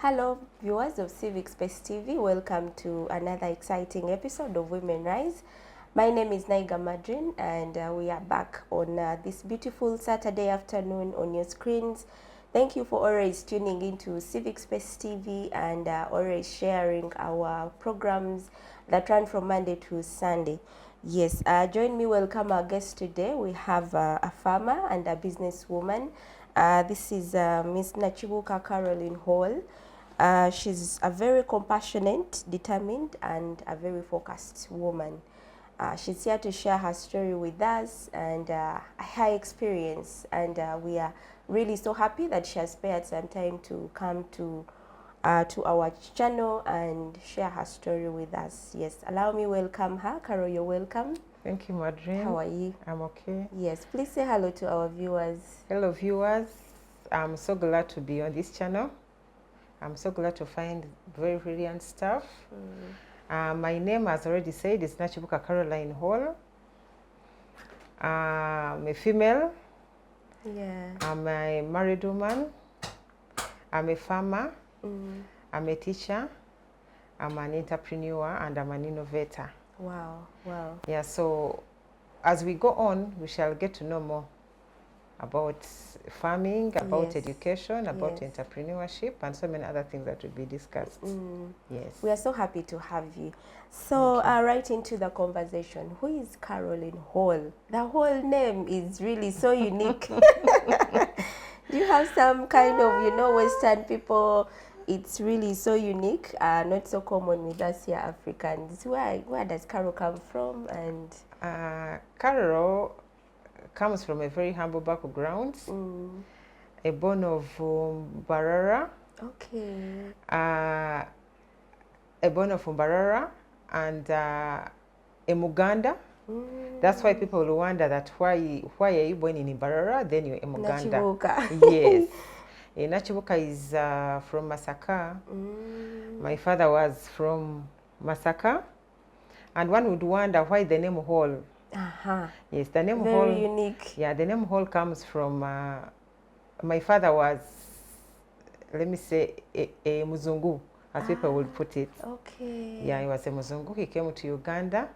Hello, viewers of Civic Space TV. Welcome to another exciting episode of Women Rise. My name is Naiga Madrin, and we are back on this beautiful Saturday afternoon on your screens. Thank you for always tuning into Civic Space TV and always sharing our programs that run from Monday to Sunday. Yes, join me, welcome our guest today. We have a farmer and a businesswoman. This is Miss Nakibuka Caroline Hall. She's a very compassionate, determined, and a very focused woman. She's here to share her story with us and her experience. And we are really so happy that she has spared some time to come to our channel and share her story with us. Yes, allow me welcome her. Carol, you're welcome. Thank you, Madrin. How are you? I'm okay. Yes, please say hello to our viewers. Hello, viewers. I'm so glad to be on this channel. I'm so glad to find very brilliant stuff. My name, as already said, is Nakibuka Caroline Hall. I'm a female. Yeah. I'm a married woman. I'm a farmer. I'm a teacher. I'm an entrepreneur, and I'm an innovator. Wow, wow. Yeah, so as we go on, we shall get to know more about farming, about education, about entrepreneurship, and so many other things that will be discussed. Yes. We are so happy to have you. So, right into the conversation. Who is Caroline Hall? The whole name is really so unique. Do you have some kind of, Western people? It's really so unique, not so common with us here Africans. Where does Carol come from? And Carol comes from a very humble background, a born of Barara. Okay. A born of Barara and a Muganda. That's why people will wonder that why are you born in Barara, then you're a Muganda. Nakibuka. Yes. Nakibuka is from Masaka. My father was from Masaka. And one would wonder why the name Hall. Yes, the name Hall. Very unique. Yeah, the name Hall comes from, my father was, let me say, a Muzungu, as people would put it. Okay. Yeah, he was a Muzungu. He came to Uganda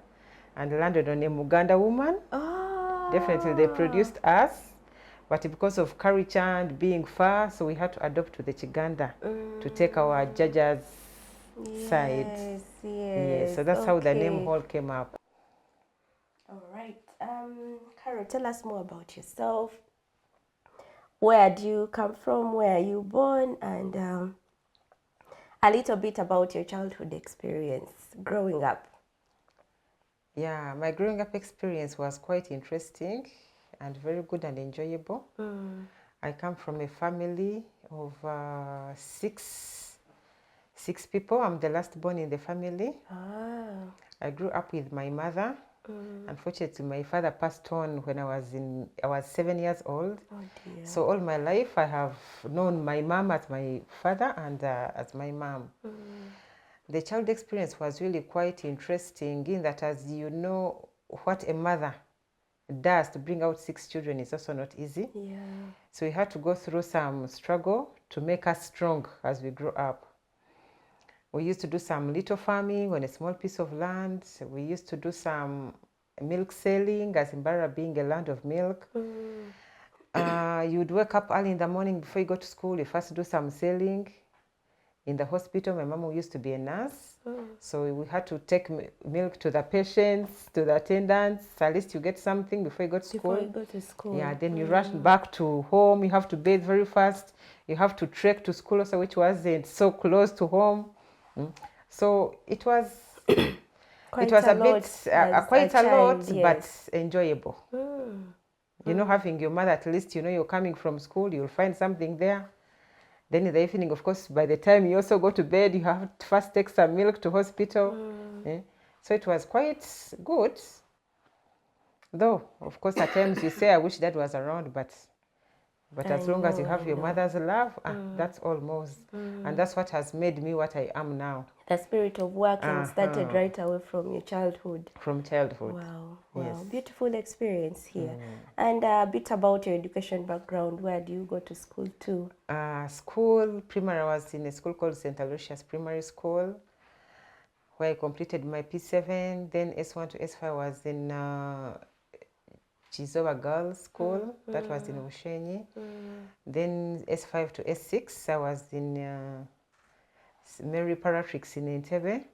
and landed on a Muganda woman. Oh. Definitely, they produced us. But because of culture and being far, so we had to adopt to the Chiganda to take our Jaja's side. Yes. So that's how the name Hall came up. All right. Carol, tell us more about yourself. Where do you come from? Where are you born? And a little bit about your childhood experience growing up. Yeah, my growing up experience was quite interesting and very good and enjoyable. I come from a family of six people. I'm the last born in the family. I grew up with my mother. Unfortunately, my father passed on when I was 7 years old. Oh dear. So all my life I have known my mom as my father and as my mom. The child experience was really quite interesting in that, as you know, what a mother does to bring out 6 children is also not easy. Yeah. So we had to go through some struggle to make us strong as we grew up. We used to do some little farming on a small piece of land. We used to do some milk selling, as Mbara being a land of milk. You'd wake up early in the morning before you go to school. You first do some selling. In the hospital, my mom used to be a nurse. So we had to take milk to the patients, to the attendants. At least you get something before you go to school. Before you go to school. Yeah, then you rush back to home. You have to bathe very fast. You have to trek to school also, which wasn't so close to home. So it was quite a lot, but enjoyable. You know, having your mother, at least you know you're coming from school, you'll find something there. Then in the evening, of course, by the time you also go to bed, you have to first take some milk to hospital. So it was quite good. Though, of course, at times you say, I wish Dad was around, but But as long as you have your mother's love, that's almost. And that's what has made me what I am now. The spirit of working started right away from your childhood. From childhood. Wow, Yes. Beautiful experience here. And a bit about your education background. Where do you go to school to? School, primary, I was in a school called St. Aloysius Primary School, where I completed my P7. Then S1 to S5 was in Chizoba Girls School, that was in Bushenyi. Then S5 to S6, I was in Mary Paratrix in Entebbe.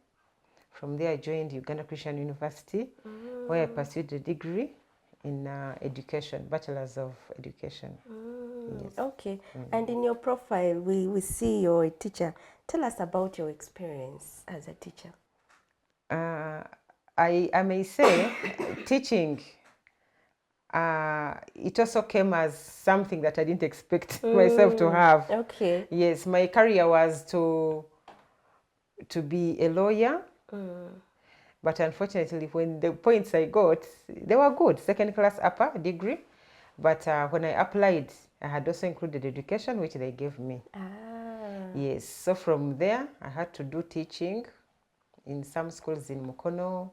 From there, I joined Uganda Christian University, where I pursued a degree in education, Bachelor's of Education. Yes. Okay. And in your profile, we see you're a teacher. Tell us about your experience as a teacher. I may say teaching, it also came as something that I didn't expect myself to have. Okay. Yes, my career was to be a lawyer. But unfortunately, when the points I got, they were good, second class upper degree. But when I applied, I had also included education, which they gave me. Yes, so from there, I had to do teaching in some schools in Mukono,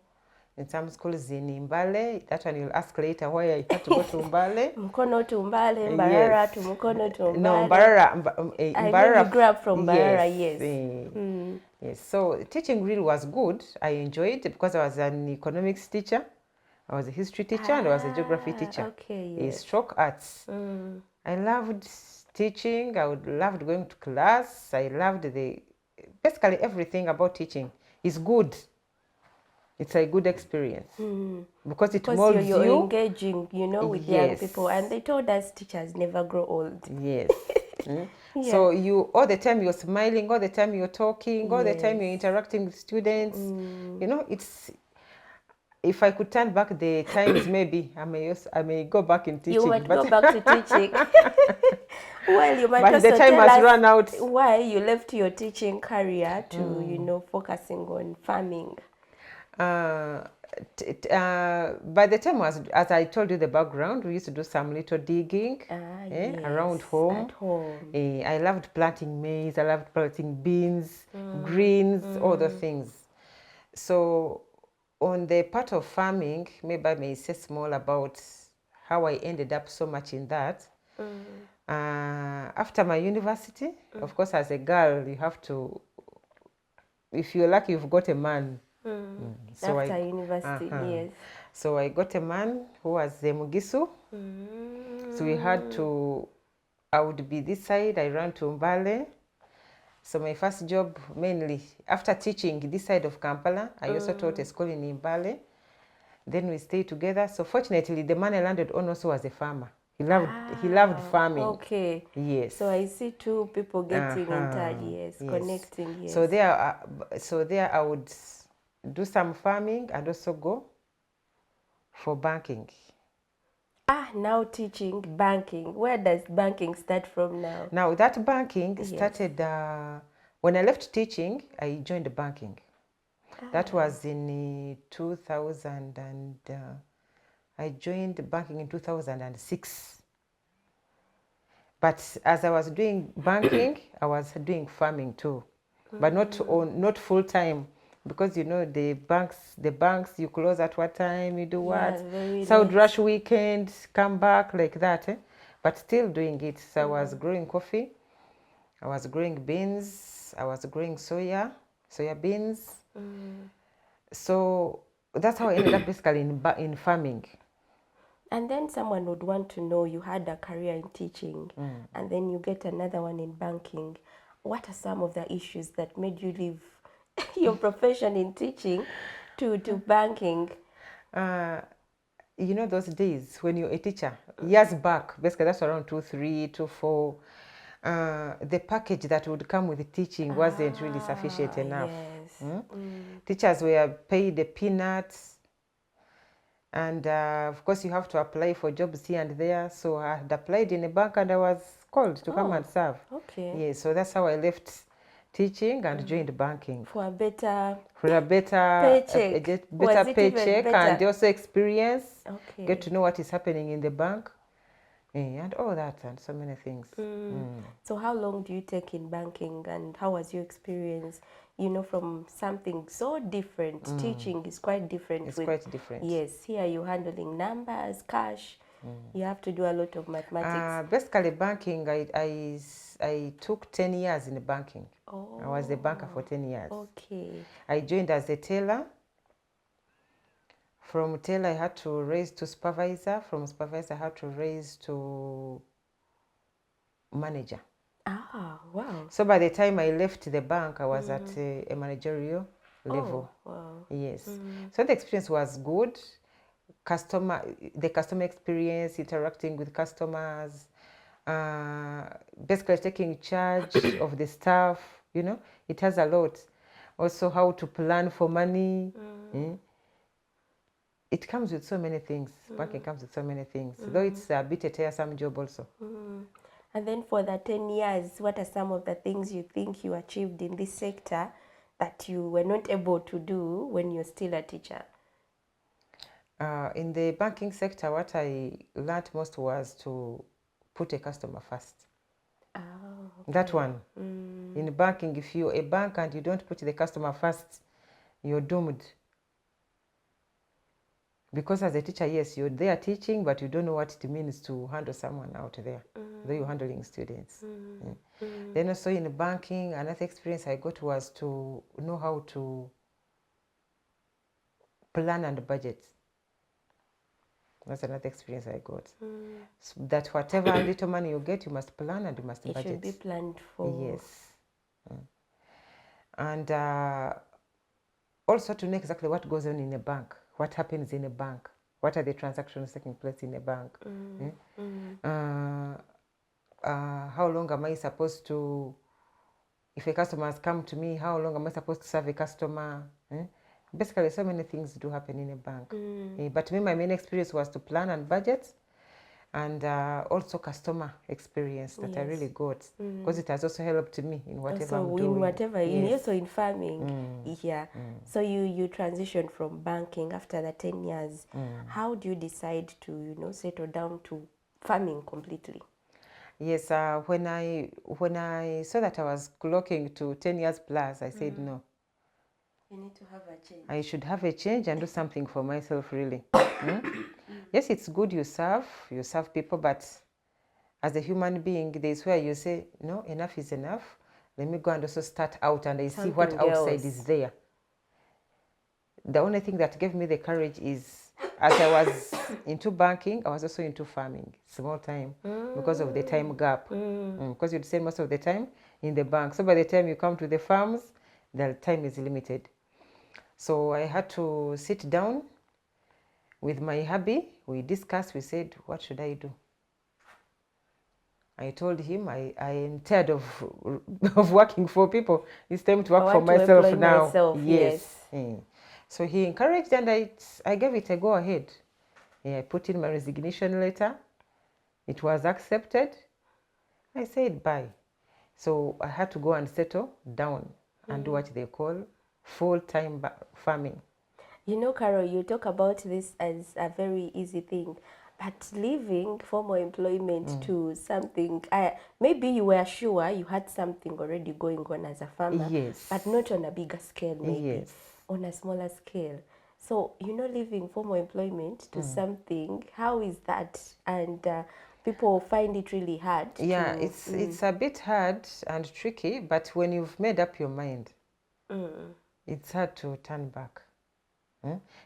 in some schools in Mbale. That one you'll ask later why I had to go to Mbale. Mukono to Mbale, Mbarara to Mukono to Mbale. No, Mbarara. I know you grew up from Mbarara, yes. Yes, so teaching really was good. I enjoyed it because I was an economics teacher, I was a history teacher, and I was a geography teacher. Okay, yes. Stroke arts. I loved teaching. I loved going to class. I loved basically everything about teaching is good. It's a good experience because it molds you. You're engaging, with young people, and they told us teachers never grow old. Yes. So all the time you're smiling, all the time you're talking, all the time you're interacting with students. It's, if I could turn back the times, maybe I may go back in teaching. You would go back to teaching. Well, you might but also the time tell has us run out. Why you left your teaching career to, focusing on farming. By the time, as I told you the background, we used to do some little digging around home. At home. I loved planting maize, I loved planting beans, greens, all those things. So on the part of farming, maybe I may say small about how I ended up so much in that. After my university, of course, as a girl, you have to, if you're lucky, you've got a man. So after university, yes. So I got a man who was Mugisu. So we had to, I would be this side, I ran to Mbale. So my first job, mainly, after teaching this side of Kampala, I also taught a school in Mbale. Then we stayed together. So fortunately, the man I landed on also was a farmer. He loved farming. Okay. Yes. So I see two people getting in touch, yes, connecting, yes. So there I would do some farming and also go for banking. Now teaching banking. Where does banking start from now? Now that banking started, when I left teaching, I joined banking. That was in 2000 and I joined banking in 2006. But as I was doing banking, I was doing farming too, but not full time. Because the banks you close at what time, you do what. So I would rush weekends, come back like that, but still doing it. So I was growing coffee, I was growing beans, I was growing soya beans. So that's how I ended up basically in farming. And then someone would want to know, you had a career in teaching, and then you get another one in banking. What are some of the issues that made you leave your profession in teaching to banking? Those days when you're a teacher, years back, basically that's around 2003, 2004, the package that would come with the teaching wasn't really sufficient enough. Yes. Teachers were paid the peanuts, and of course you have to apply for jobs here and there. So I had applied in a bank and I was called to come and serve. Okay. Yeah, so that's how I left teaching and joined banking. For a better paycheck, better paycheck, and also experience. Okay. Get to know what is happening in the bank. and all that and so many things. So how long do you take in banking, and how was your experience? You know, from something so different, teaching is quite different. It's quite different. Yes, here you're handling numbers, cash. You have to do a lot of mathematics. Basically, banking, I took 10 years in banking. Oh, I was a banker for 10 years. okay. I joined as a teller. From teller, I had to raise to supervisor. From supervisor, I had to raise to manager. Ah, wow. So by the time I left the bank, I was at a managerial level. Oh, wow. Yes. So the experience was good. The customer experience, interacting with customers, basically taking charge of the staff, you know, it has a lot. Also how to plan for money. It comes with so many things. Banking comes with so many things, though it's a bit a tiresome job also. And then for the 10 years, what are some of the things you think you achieved in this sector that you were not able to do when you're still a teacher? In the banking sector, what I learned most was to put a customer first. Oh, okay. That one. In banking, if you're a bank and you don't put the customer first, you're doomed. Because as a teacher, yes, you're there teaching, but you don't know what it means to handle someone out there, though you're handling students. Then also in banking, another experience I got was to know how to plan and budget. That's another experience I got. So that whatever little money you get, you must plan and you must budget. It should be planned for. Yes. And also to know exactly what goes on in a bank, what happens in a bank, what are the transactions taking place in a bank. How long am I supposed to, if a customer has come to me, how long am I supposed to serve a customer? Basically, so many things do happen in a bank. But me, my main experience was to plan and budget, and also customer experience that I really got, because it has also helped me in whatever I'm doing. In whatever, Yes. also in farming. Yeah. So you transitioned from banking after the 10 years. How do you decide to, you know, settle down to farming completely? Yes, when I saw that I was clocking to 10 years plus, I said no. You need to have a change. I should have a change and do something for myself, really. Yes, it's good you serve people, but as a human being, there's where you say, no, enough is enough. Let me go and also start out and I see what outside is there. The only thing that gave me the courage is, as I was into banking, I was also into farming, small time, because of the time gap. Because you'd spend most of the time in the bank. So by the time you come to the farms, the time is limited. So I had to sit down with my hubby. We discussed, we said, what should I do? I told him I am tired of working for people. It's time to work for myself now. Yes. So he encouraged and I gave it a go ahead. I put in my resignation letter. It was accepted. I said bye. So I had to go and settle down and do what they call full-time farming. You know, Carol, you talk about this as a very easy thing, but leaving formal employment to something, maybe you were sure you had something already going on as a farmer, Yes. but not on a bigger scale, maybe Yes. on a smaller scale. So, you know, leaving formal employment to something, how is that? And people find it really hard. Yeah, it's a bit hard and tricky, but when you've made up your mind, it's hard to turn back.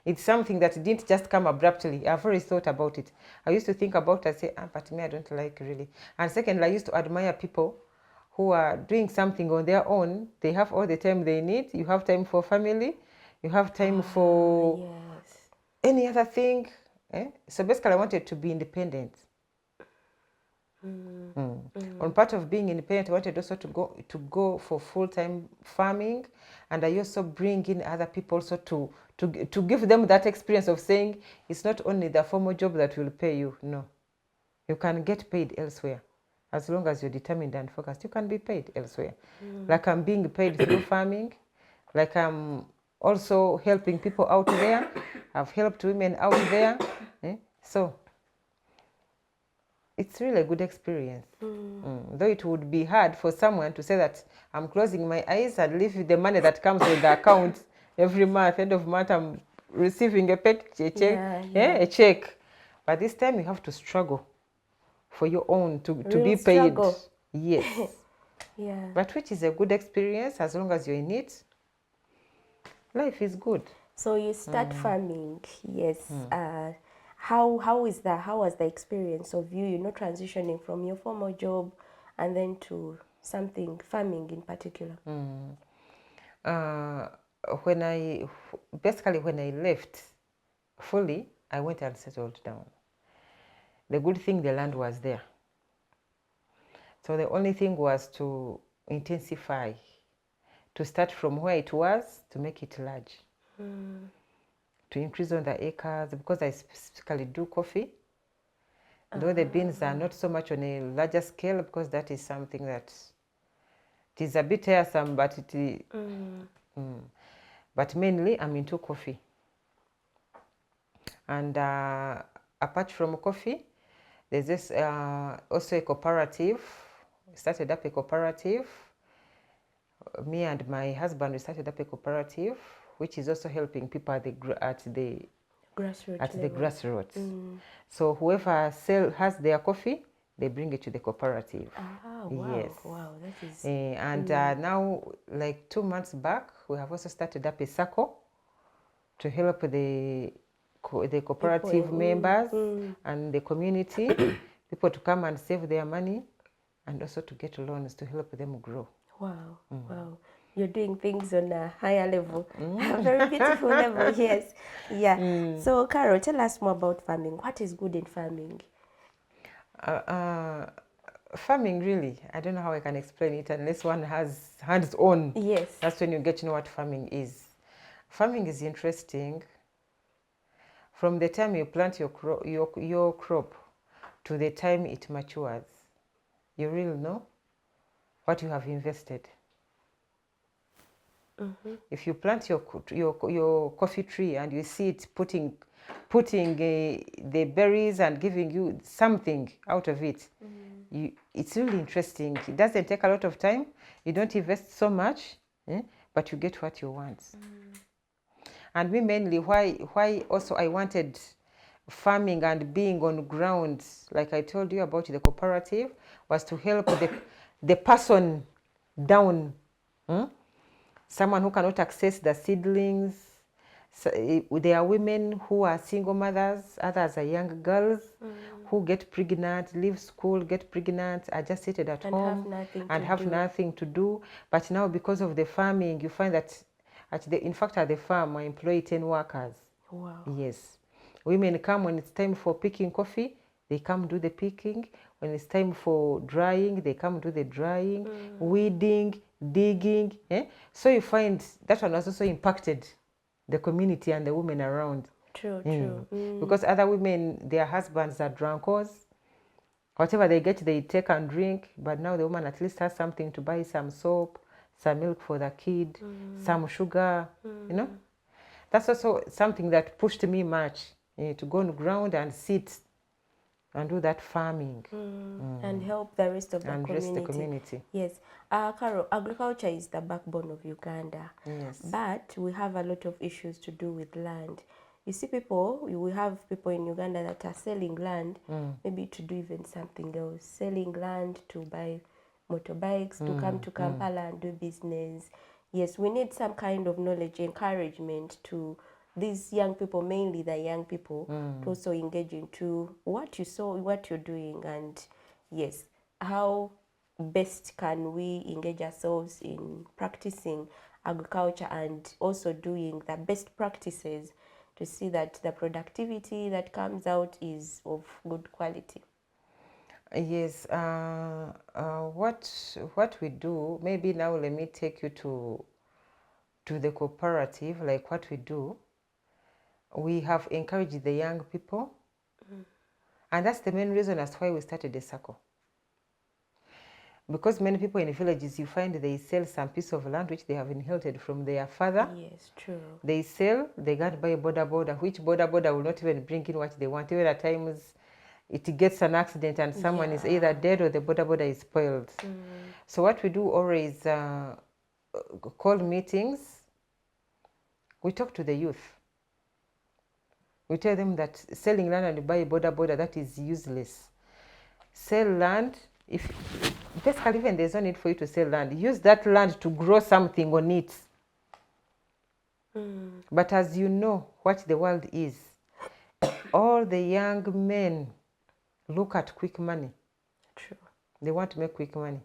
It's something that didn't just come abruptly. I've always thought about it. I used to think about it and say, but me, I don't like really. And secondly, I used to admire people who are doing something on their own. They have all the time they need. You have time for family. You have time for any other thing. So basically, I wanted to be independent. On part of being independent, I wanted also to go for full-time farming, and I also bring in other people also to give them that experience of saying it's not only the formal job that will pay you. No, you can get paid elsewhere. As long as you're determined and focused, you can be paid elsewhere. Like I'm being paid through farming, like I'm also helping people out there. I've helped women out there. So it's really a good experience. Though it would be hard for someone to say that I'm closing my eyes and leave the money that comes with the account every month, end of month I'm receiving a check. But this time you have to struggle for your own to be paid. Struggle. Yes. Yeah. But which is a good experience as long as you're in it. Life is good. So you start farming, yes. How is that? How was the experience of you, transitioning from your formal job and then to something farming in particular? When I left fully, I went and settled down. The good thing, the land was there. So the only thing was to intensify, to start from where it was to make it large, to increase on the acres, because I specifically do coffee. Though the beans are not so much on a larger scale, because that is something that it is a bit tiresome, but but mainly I'm into coffee. And apart from coffee, there's this also a cooperative. We started up a cooperative. Me and my husband, we started up a cooperative, which is also helping people at the grassroots. So whoever has their coffee, they bring it to the cooperative. Wow. Yes. Wow, that is... And now, like 2 months back, we have also started up a circle to help the cooperative members and the community, people to come and save their money and also to get loans to help them grow. Wow, wow. You're doing things on a higher level, a very beautiful level, yes. Yeah. So, Carol, tell us more about farming. What is good in farming? Farming, really, I don't know how I can explain it unless one has hands-on. Yes. That's when you get to know what farming is. Farming is interesting. From the time you plant your crop to the time it matures, you really know what you have invested. If you plant your coffee tree and you see it putting the berries and giving you something out of it, it's really interesting. It doesn't take a lot of time. You don't invest so much, but you get what you want. And me mainly, why also I wanted farming and being on ground, like I told you about the cooperative, was to help the person down. Someone who cannot access the seedlings. So, there are women who are single mothers, others are young girls who get pregnant, leave school, get pregnant, are just seated at home and have nothing to do. But now because of the farming, you find that at the farm, I employ 10 workers. Wow. Yes. Women come when it's time for picking coffee, they come do the picking. When it's time for drying, they come do the drying, weeding, digging. So you find that one has also impacted the community and the women around. True. Because other women, their husbands are drunkards. Whatever they get, they take and drink. But now the woman at least has something to buy, some soap, some milk for the kid, some sugar, That's also something that pushed me much to go on the ground and sit and do that farming. And help the rest of the and community. Rest the community. Yes. Carol, agriculture is the backbone of Uganda. Yes. But we have a lot of issues to do with land. You see we have people in Uganda that are selling land, maybe to do even something else. Selling land to buy motorbikes, to come to Kampala and do business. Yes, we need some kind of knowledge, encouragement to these young people, mainly the young people, to also engage into what you saw, what you're doing, and yes, how best can we engage ourselves in practicing agriculture and also doing the best practices to see that the productivity that comes out is of good quality. Yes, what we do, maybe now let me take you to the cooperative, like what we do. We have encouraged the young people, and that's the main reason as why we started the circle. Because many people in villages, you find they sell some piece of land which they have inherited from their father. Yes, true. They sell, they can't buy a border, which border will not even bring in what they want. Even at times, it gets an accident and someone is either dead or the boda is spoiled. So what we do always, call meetings, we talk to the youth. We tell them that selling land and buy a boda, that is useless. Sell land, if basically even there's no need for you to sell land. Use that land to grow something on it. But as you know what the world is, all the young men look at quick money. True. They want to make quick money.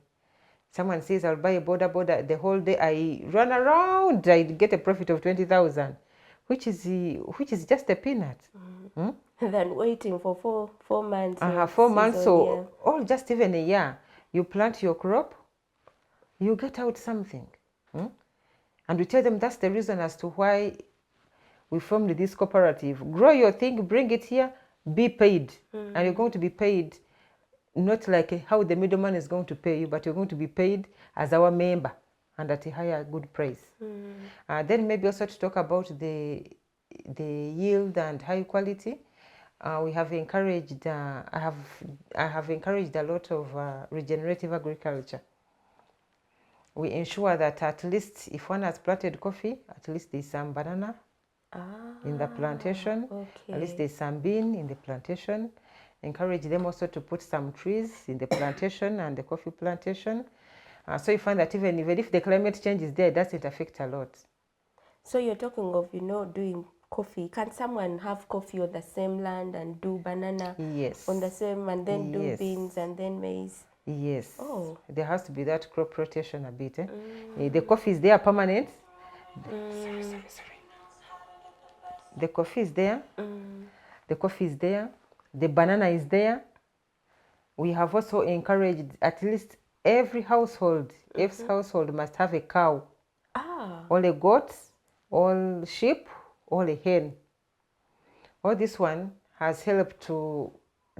Someone says, I'll buy a boda, the whole day I run around, I get a profit of 20,000, which is just a peanut. Then waiting for 4 months. 4 months, or just even a year. You plant your crop, you get out something. And we tell them that's the reason as to why we formed this cooperative. Grow your thing, bring it here, be paid. And you're going to be paid not like how the middleman is going to pay you, but you're going to be paid as our member and at a higher good price. Then maybe also to talk about the yield and high quality. We have encouraged, I have encouraged a lot of regenerative agriculture. We ensure that at least if one has planted coffee, at least there's some banana in the plantation. At least there's some bean in the plantation. Encourage them also to put some trees in the plantation and the coffee plantation. So you find that even if the climate change is there, it doesn't affect a lot. So you're talking of, doing coffee. Can someone have coffee on the same land and do banana on the same, and then do beans and then maize? Yes. Oh. There has to be that crop rotation a bit. The coffee is there permanent. The coffee is there. The coffee is there. The banana is there. We have also encouraged at least every household, every household must have a cow, or a goat, or sheep, or a hen. All this one has helped to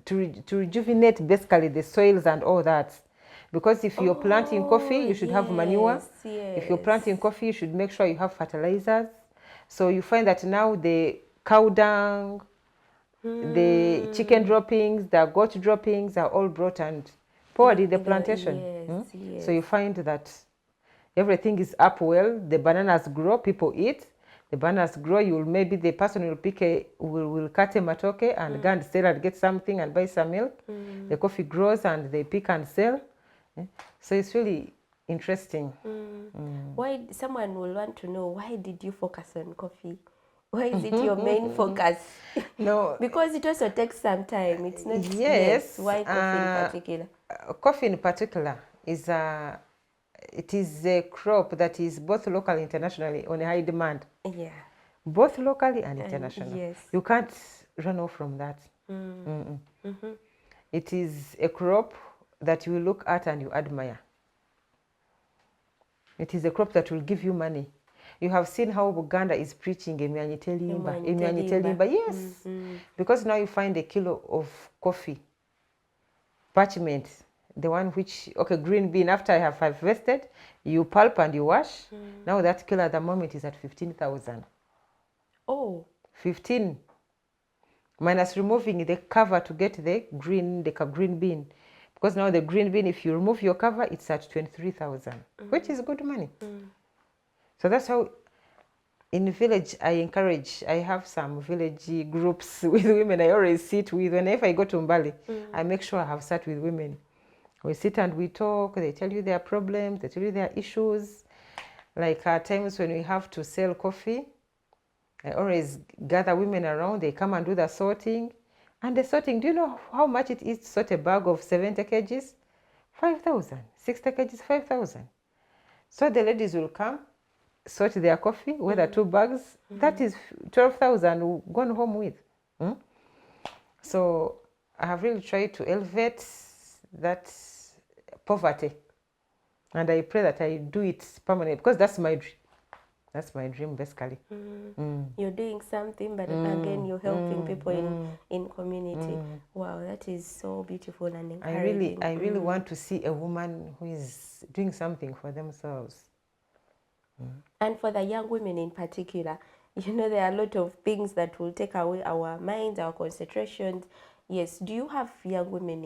rejuvenate basically the soils and all that. Because if you're planting coffee, you should have manure. If you're planting coffee, you should make sure you have fertilizers. So you find that now the cow dung, the chicken droppings, the goat droppings are all brought and poured in the plantation. So you find that everything is up well. The bananas grow, people eat. The bananas grow, maybe the person will pick will cut a matoke and go and sell and get something and buy some milk. The coffee grows and they pick and sell. So it's really interesting. Why someone will want to know, why did you focus on coffee? Why is it your main focus? No, because it also takes some time. It's not. Yes. Why coffee in particular? Coffee in particular is it is a crop that is both local and internationally on a high demand. Yeah. Both locally and internationally. Yes. You can't run off from that. It is a crop that you look at and you admire. It is a crop that will give you money. You have seen how Uganda is preaching Emyanitelimba. Yes. Because now you find a kilo of coffee, parchment, the one which, green bean, after I have harvested, you pulp and you wash. Now that kilo at the moment is at 15,000. Oh. 15. Minus removing the cover to get the green bean. Because now the green bean, if you remove your cover, it's at 23,000, which is good money. So that's how in village I have some village groups with women I always sit with. Whenever I go to Mbali, I make sure I have sat with women. We sit and we talk, they tell you their problems, they tell you their issues. Like at times when we have to sell coffee, I always gather women around, they come and do the sorting. And the sorting, do you know how much it is to sort a bag of 70 kgs? 5,000. 60 kgs, 5,000. So the ladies will come, sort their coffee, whether 2 bags, that is 12,000 gone home with. So I have really tried to elevate that poverty. And I pray that I do it permanently, because that's my dream. That's my dream, basically. You're doing something, but again, you're helping people in community. Wow, that is so beautiful and encouraging. I really want to see a woman who is doing something for themselves. And for the young women in particular, there are a lot of things that will take away our minds, our concentrations. Yes. Do you have young women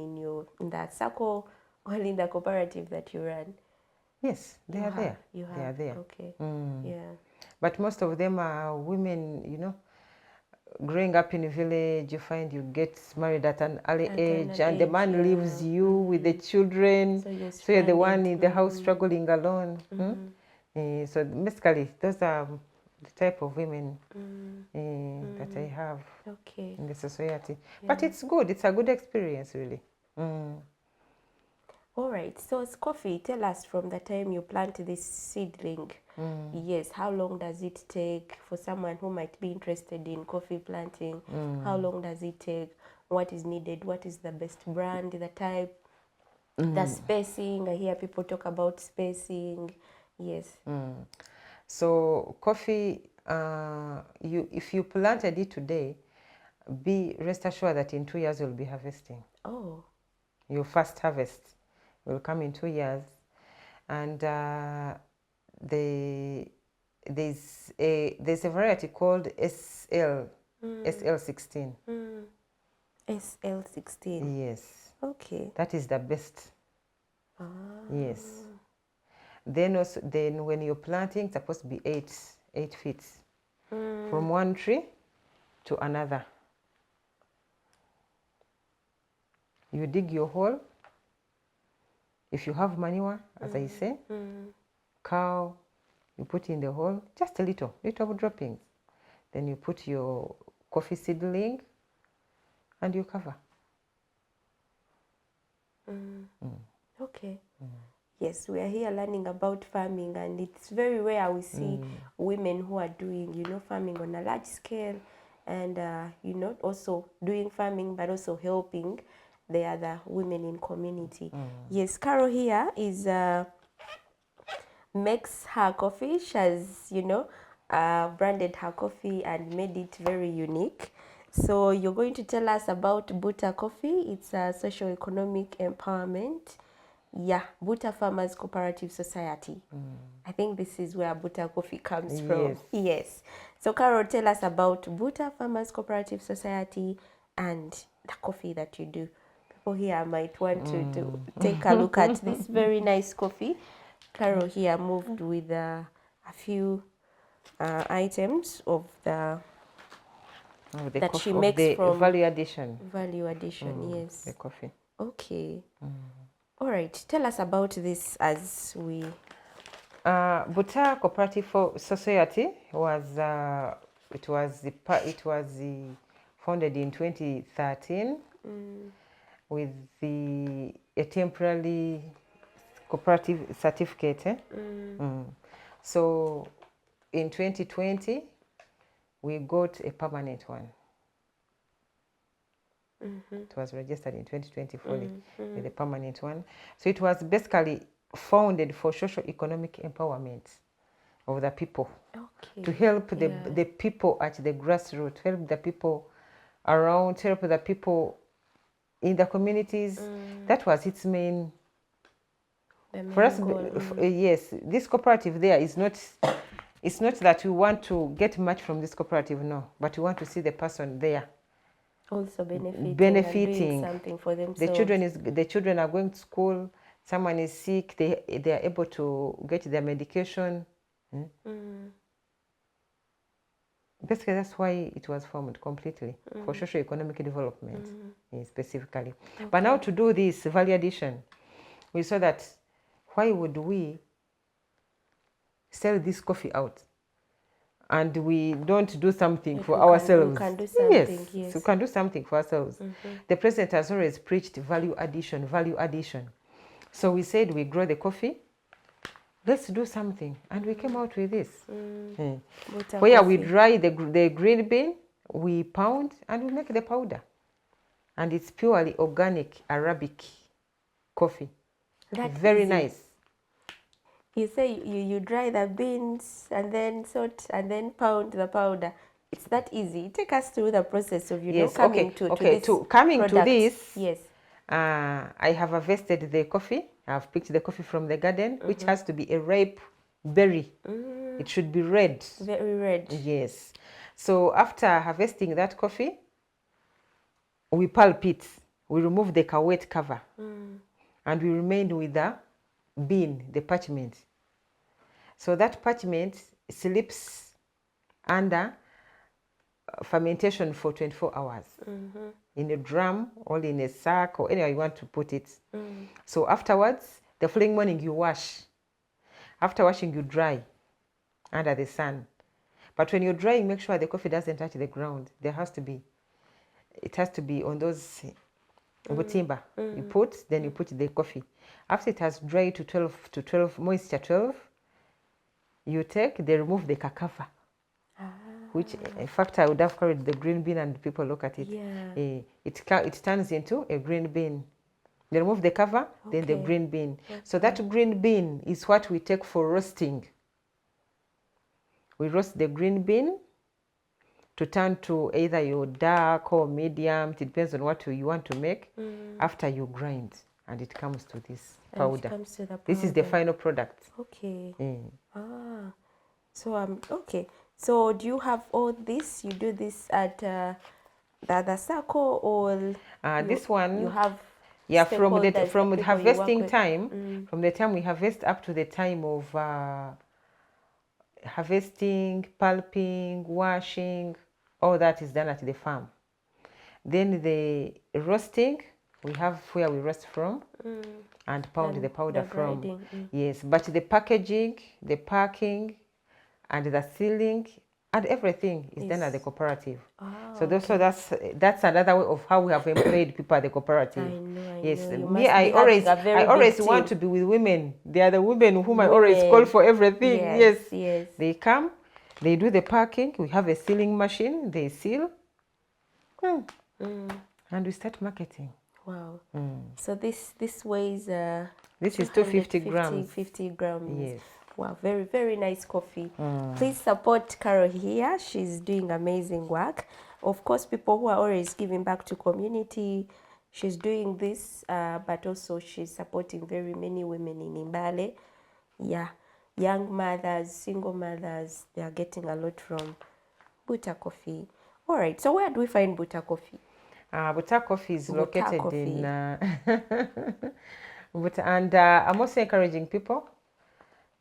in that circle or in the cooperative that you run? Yes, they are there. You They are have. there. Okay. Mm. Yeah. But most of them are women, you know. Growing up in a village, you find you get married at an early age, and the man leaves you with the children. So you're the one in the house struggling alone. So basically, those are the type of women that I have in the society. But it's good. It's a good experience, really. All right. So it's coffee. Tell us from the time you plant this seedling. Yes. How long does it take for someone who might be interested in coffee planting? How long does it take? What is needed? What is the best brand, the type, the spacing? I hear people talk about spacing. Yes. So coffee, if you planted it today, be rest assured that in 2 years you'll be harvesting. Oh. Your first harvest will come in 2 years, and there's a variety called SL16. SL16. Yes. Okay. That is the best. Yes. Then when you're planting, it's supposed to be 8 feet from one tree to another. You dig your hole. If you have manure, as I say, cow, you put in the hole, just a little droppings. Then you put your coffee seedling and you cover. Okay. Yes, we are here learning about farming, and it's very rare we see women who are doing, farming on a large scale, and also doing farming, but also helping the other women in community. Yes, Carol here is makes her coffee. She has, branded her coffee and made it very unique. So you're going to tell us about Buta Coffee. It's a socio-economic empowerment. Yeah, Buta Farmers Cooperative Society. I think this is where Buta Coffee comes from. Yes. So Carol, tell us about Buta Farmers Cooperative Society and the coffee that you do. People here might want to take a look at this very nice coffee. Carol here moved with a few items of the that she makes from value addition. Yes. The coffee. Okay. All right. Tell us about this as we. Buta Cooperative Society was founded in 2013 with a temporary cooperative certificate. So in 2020 we got a permanent one. It was registered in 2020 fully with a permanent one. So it was basically founded for socio-economic empowerment of the people. Okay. To help the people at the grassroots, help the people around, help the people in the communities. That was its main. For us, yes, this cooperative there is not. It's not that we want to get much from this cooperative, no, but we want to see the person there also benefiting and doing something for themselves. The children are going to school. Someone is sick. They are able to get their medication. Basically, that's why it was formed completely for socio-economic development, specifically. Okay. But now to do this value addition, we saw that why would we sell this coffee out and we don't do something for ourselves? We can do something, yes. We can do something for ourselves. The president has always preached value addition, value addition. So we said we grow the coffee, let's do something. And we came out with this. Where we dry the green bean, we pound and we make the powder. And it's purely organic Arabic coffee. That's very nice. You say you dry the beans and then salt and then pound the powder. It's that easy. Take us through the process of coming to this. Yes. I have harvested the coffee. I've picked the coffee from the garden, which has to be a ripe berry. It should be red. Very red. Yes. So after harvesting that coffee, we pulp it. We remove the wet cover. And we remained with the bean, the parchment. So that parchment sleeps under fermentation for 24 hours in a drum or in a sack or anywhere you want to put it. So afterwards, the following morning you wash. After washing, you dry under the sun. But when you're drying, make sure the coffee doesn't touch the ground. It has to be on those timber. You put the coffee. After it has dried to 12, moisture 12, they remove the cacafa. Which, in fact, I would have carried the green bean and people look at it. Yeah. It turns into a green bean. They remove the cover, then the green bean. So that green bean is what we take for roasting. We roast the green bean to turn to either your dark or medium. It depends on what you want to make. After you grind, and it comes to this powder. This is the final product. Okay. So okay. So do you have all this? You do this at the other circle, or this one you have? Yeah, from the harvesting time, from the time we harvest up to the time of harvesting, pulping, washing, all that is done at the farm. Then the roasting, we have where we roast from and pound the powder from. Yes, but the packaging, the packing, and the sealing, and everything is done at the cooperative. So that's another way of how we have employed people at the cooperative. I know. Yes, me, I always want to be with women. They are the women whom I always call for everything. Yes. They come, they do the packing. We have a sealing machine. They seal, and we start marketing. Wow. So this weighs this is 250 grams. 50 grams. Yes. Wow, very, very nice coffee. Please support Carol here. She's doing amazing work. Of course, people who are always giving back to community, she's doing this, but also she's supporting very many women in Mbale. Yeah, young mothers, single mothers, they are getting a lot from Buta Coffee. All right, so where do we find Buta Coffee? Buta Coffee is located in... and I'm also encouraging people,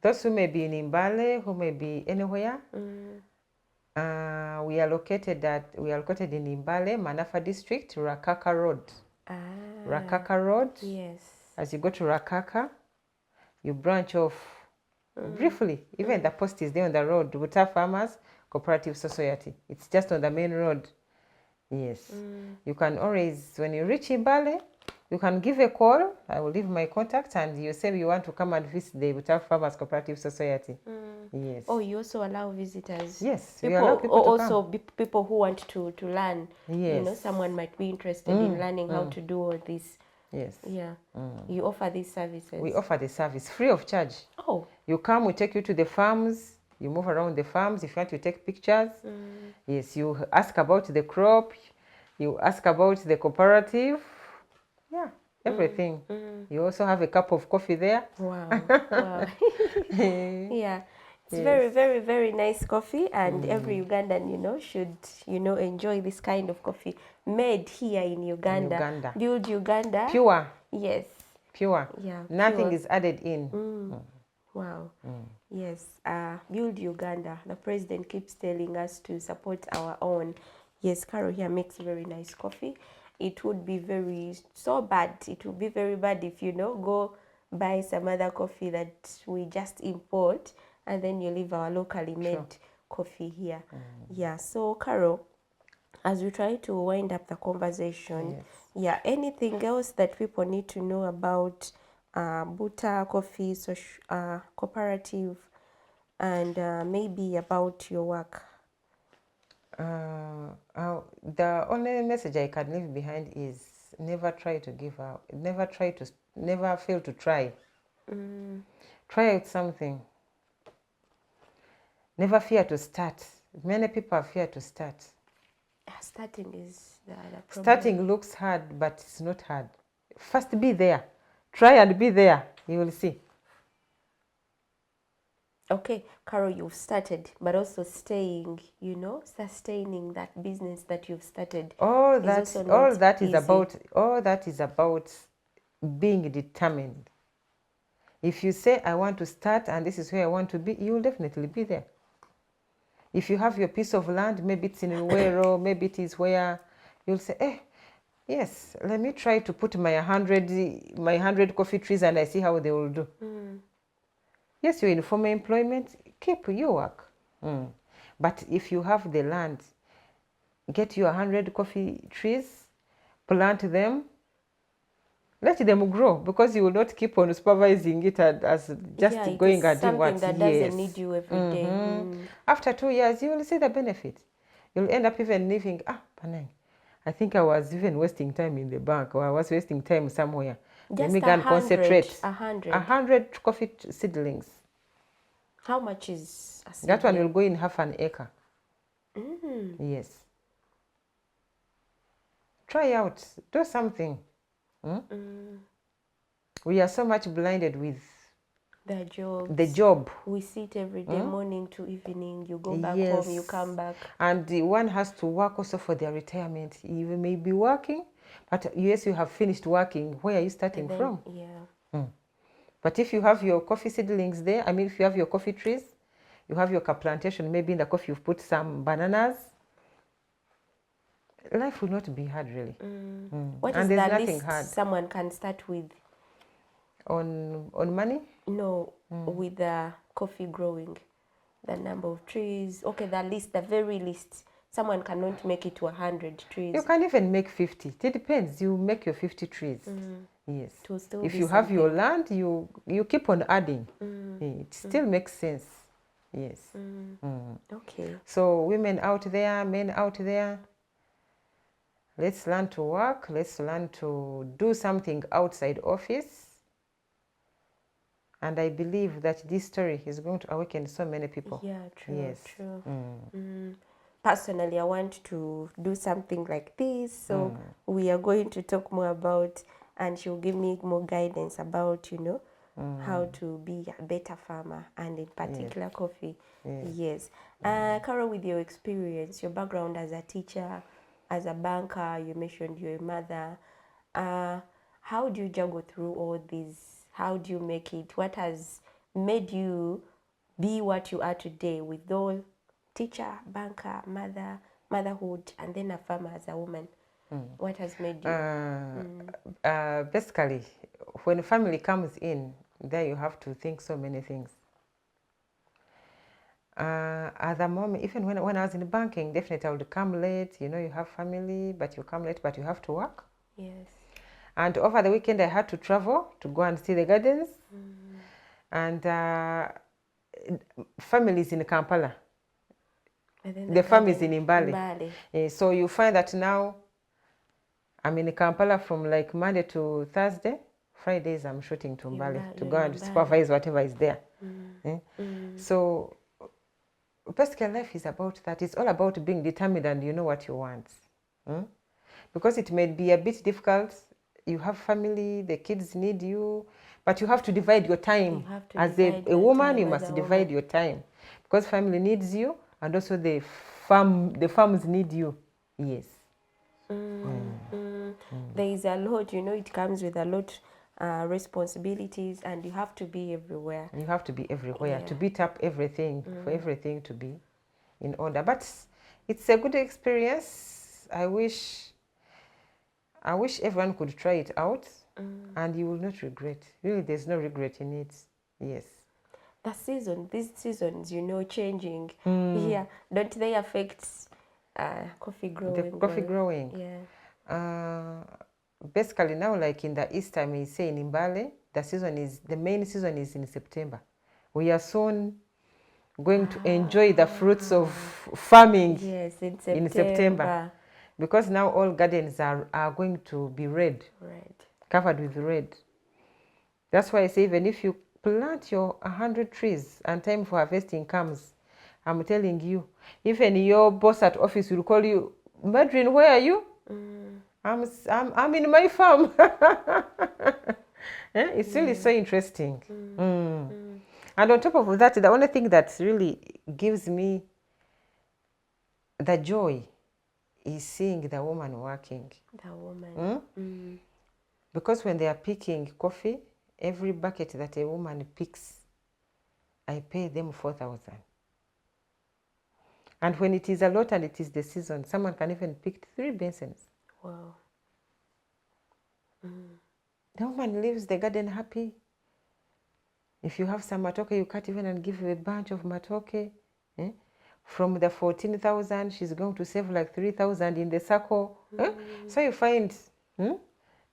those who may be in Mbale, who may be anywhere. We are located in Mbale, Manafa District, Rakaka Road. Rakaka Road. Yes. As you go to Rakaka, you branch off briefly. Even the post is there on the road. Buta Farmers Cooperative Society. It's just on the main road. Yes. You can always, when you reach Mbale, you can give a call. I will leave my contact, and you say you want to come and visit the Buta Farmers Cooperative Society. Yes. Oh, you also allow visitors? Yes, we allow people to also come. People who want to learn. Yes. You know, someone might be interested in learning how to do all this. Yes. Yeah. You offer these services? We offer the service free of charge. Oh. You come, we take you to the farms. You move around the farms. If you want to take pictures, yes, you ask about the crop. You ask about the cooperative. Yeah, everything. You also have a cup of coffee there. Wow. Wow. Yeah. It's very, very, very nice coffee, and every Ugandan, should, enjoy this kind of coffee made here in Uganda. Build Uganda. Pure. Yes. Pure. Yeah. Nothing pure. is added in. Wow. Yes. Build Uganda. The president keeps telling us to support our own. Yes, Carol here makes very nice coffee. It would be It would be very bad if, go buy some other coffee that we just import, and then you leave our locally made coffee here. Yeah. So, Carol, as we try to wind up the conversation, anything else that people need to know about Buta Coffee Cooperative, and maybe about your work? The only message I can leave behind is never try to give up. Never fail to try. Try out something. Never fear to start. Many people fear to start. Starting is the problem. Starting looks hard, but it's not hard. First be there. Try and be there. You will see. Okay, Carol, you've started, but also staying, sustaining that business that you've started is also not easy. All that is about being determined. If you say, I want to start and this is where I want to be, you will definitely be there. If you have your piece of land, maybe it's in Ruero, maybe it is where you'll say, yes, let me try to put my 100 coffee trees and I see how they will do. Yes, you're in formal employment, keep your work. But if you have the land, get your 100 coffee trees, plant them, let them grow, because you will not keep on supervising it as just it going is and doing what. something that doesn't need you every day. After 2 years, you will see the benefit. You'll end up even living, Panay, I think I was even wasting time in the bank, or I was wasting time somewhere. Let me go and concentrate. 100 coffee seedlings. How much is a seedling? That one will go in half an acre. Yes. Try out. Do something. We are so much blinded with the job. We sit every day, morning to evening. You go back home, you come back. And one has to work also for their retirement. You may be working, but yes, you have finished working. Where are you starting from? Yeah. But if you have your coffee seedlings there, if you have your coffee trees, you have your plantation, maybe in the coffee you've put some bananas, life will not be hard, really. What is the least someone can start with? On money? No, with the coffee growing, the number of trees. Okay, the very least. Someone cannot make it to 100 trees. You can even make 50. It depends. You make your 50 trees. Yes. If you have your land, you keep on adding. It still makes sense. Yes. Okay. So women out there, men out there, let's learn to work. Let's learn to do something outside office. And I believe that this story is going to awaken so many people. Yeah, true. Yes. True. Personally, I want to do something like this. So we are going to talk more about, and she'll give me more guidance about, how to be a better farmer, and in particular coffee. Yes. Carol, with your experience, your background as a teacher, as a banker, you mentioned you're a mother. How do you juggle through all these? How do you make it? What has made you be what you are today with all teacher, banker, motherhood, and then a farmer as a woman? What has made you? Basically, when family comes in, there you have to think so many things. At the moment, even when I was in banking, definitely I would come late. You have family, but you come late, but you have to work. Yes. And over the weekend, I had to travel to go and see the gardens. And families in Kampala. The farm is in Mbale. So you find that now I'm in Kampala from like Monday to Thursday. Fridays I'm shooting to Mbale to go and supervise whatever is there. So basically life is about that. It's all about being determined and you know what you want. Because it may be a bit difficult. You have family, the kids need you, but you have to divide your time. As a woman, you must divide your time, because family needs you, and also the farms need you. Yes. There is a lot, it comes with a lot responsibilities, and you have to be everywhere. You have to be everywhere to beat up everything, for everything to be in order. But it's a good experience. I wish everyone could try it out, and you will not regret. Really, there's no regret in it. Yes. These seasons, changing. Yeah, don't they affect coffee growing? The coffee growing. Yeah. Basically now, like in the East, I may say in Mbale, the main season is in September. We are soon going to enjoy the fruits of farming. Yes, in September. Because now all gardens are going to be red, covered with red. That's why I say even if you plant your 100 trees and time for harvesting comes, I'm telling you, even your boss at office will call you, Madrin, where are you? I'm in my farm. It's really so interesting. And on top of that, the only thing that really gives me the joy is seeing the woman working. The woman. Because when they are picking coffee, every bucket that a woman picks, I pay them 4,000. And when it is a lot and it is the season, someone can even pick 3 basins. Wow. The woman leaves the garden happy. If you have some matoke, you cut even and give a bunch of matoke. From the 14,000, she's going to save like 3,000 in the circle. So you find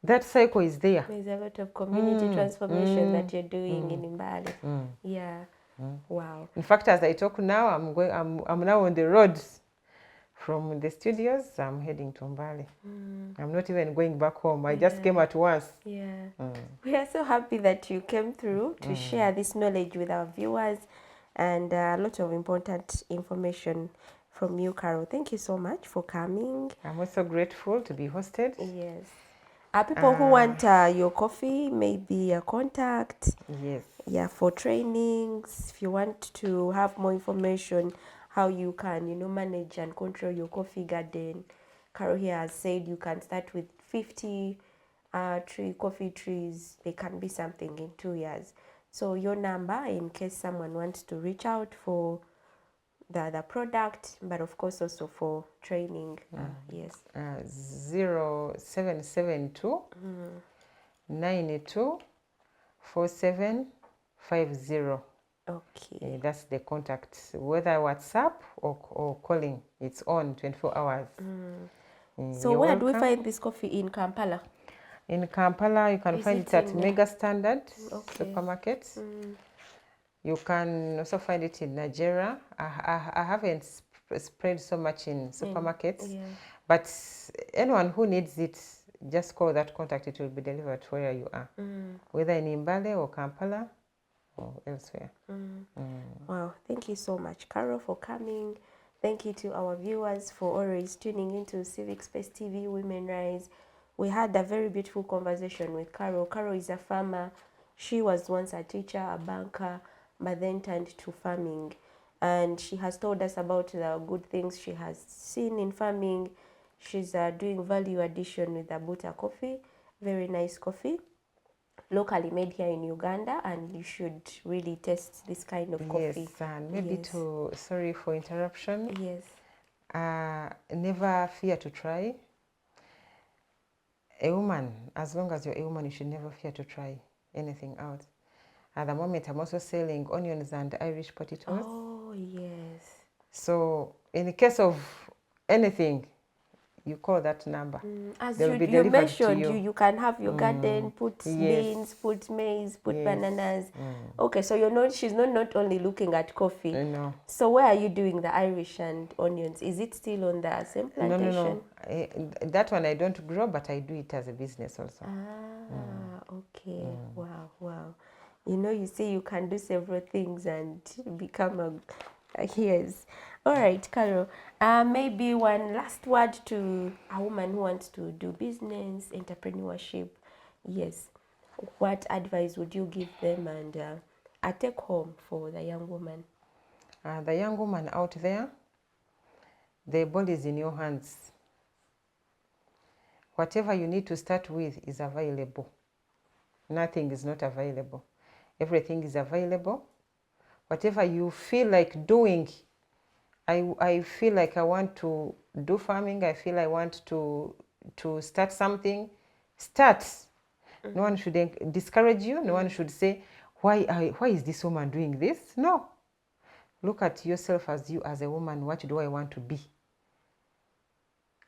that cycle is there. There's a lot of community transformation that you're doing in Mbale. Yeah. Wow. In fact, as I talk now, I'm now on the road from the studios. I'm heading to Mbale. I'm not even going back home. I just came at once. Yeah. We are so happy that you came through to share this knowledge with our viewers and a lot of important information from you, Carol. Thank you so much for coming. I'm also grateful to be hosted. Yes. People who want your coffee, maybe a contact. Yes. Yeah, for trainings, if you want to have more information, how you can, manage and control your coffee garden. Carol here has said you can start with 50 coffee trees. They can be something in 2 years. So your number, in case someone wants to reach out for the product, but of course also for training. Yes. 0772 92 4750. Okay. That's the contact. Whether WhatsApp or calling, it's on 24 hours. So where do we find this coffee in Kampala? In Kampala, you can find it at Mega Standard supermarket. You can also find it in Nigeria. I haven't spread so much in supermarkets, but anyone who needs it, just call that contact. It will be delivered where you are, whether in Mbale or Kampala or elsewhere. Wow, thank you so much, Carol, for coming. Thank you to our viewers for always tuning into Civic Space TV, Women Rise. We had a very beautiful conversation with Carol. Carol is a farmer. She was once a teacher, a banker, but then turned to farming. And she has told us about the good things she has seen in farming. She's doing value addition with the Buta coffee, very nice coffee, locally made here in Uganda, and you should really taste this kind of coffee. Yes, and maybe sorry for interruption. Yes. Never fear to try. A woman, as long as you're a woman, you should never fear to try anything out. At the moment, I'm also selling onions and Irish potatoes. Oh, yes. So in the case of anything, you call that number. As They'll be you delivered mentioned, to you. you can have your garden, put beans, put maize, put bananas. Okay, so she's not only looking at coffee. No. So where are you doing the Irish and onions? Is it still on the same plantation? No. That one I don't grow, but I do it as a business also. Okay. Wow. You see, you can do several things and become a yes. All right, Carol. Maybe one last word to a woman who wants to do business, entrepreneurship. Yes. What advice would you give them and a take home for the young woman? The young woman out there, the ball is in your hands. Whatever you need to start with is available. Nothing is not available. Everything is available. Whatever you feel like doing, I feel like I want to do farming. I feel I want to start something. Start. No one should discourage you. No one should say, why is this woman doing this? No. Look at yourself as you as a woman. What do I want to be?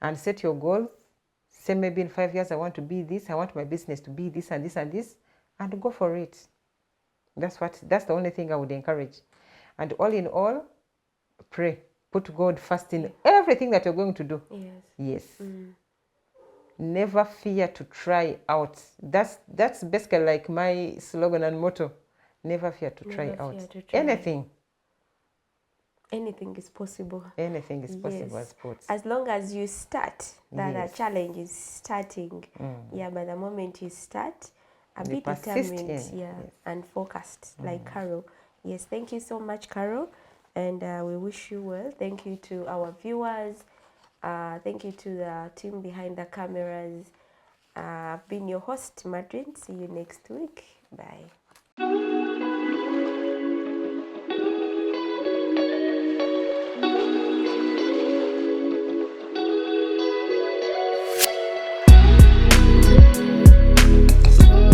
And set your goals. Say maybe in 5 years I want to be this. I want my business to be this and this and this. And go for it. That's the only thing I would encourage. And all in all, pray. Put God first in everything that you're going to do. Yes. Never fear to try out. That's basically like my slogan and motto. Never fear to try out. Anything. Anything is possible. Anything is possible as sports. As long as you start. The challenge is starting. By the moment you start, be determined and focused, like Carol. Yes, thank you so much, Carol, and we wish you well. Thank you to our viewers. Thank you to the team behind the cameras. I've been your host, Madrin. See you next week. Bye.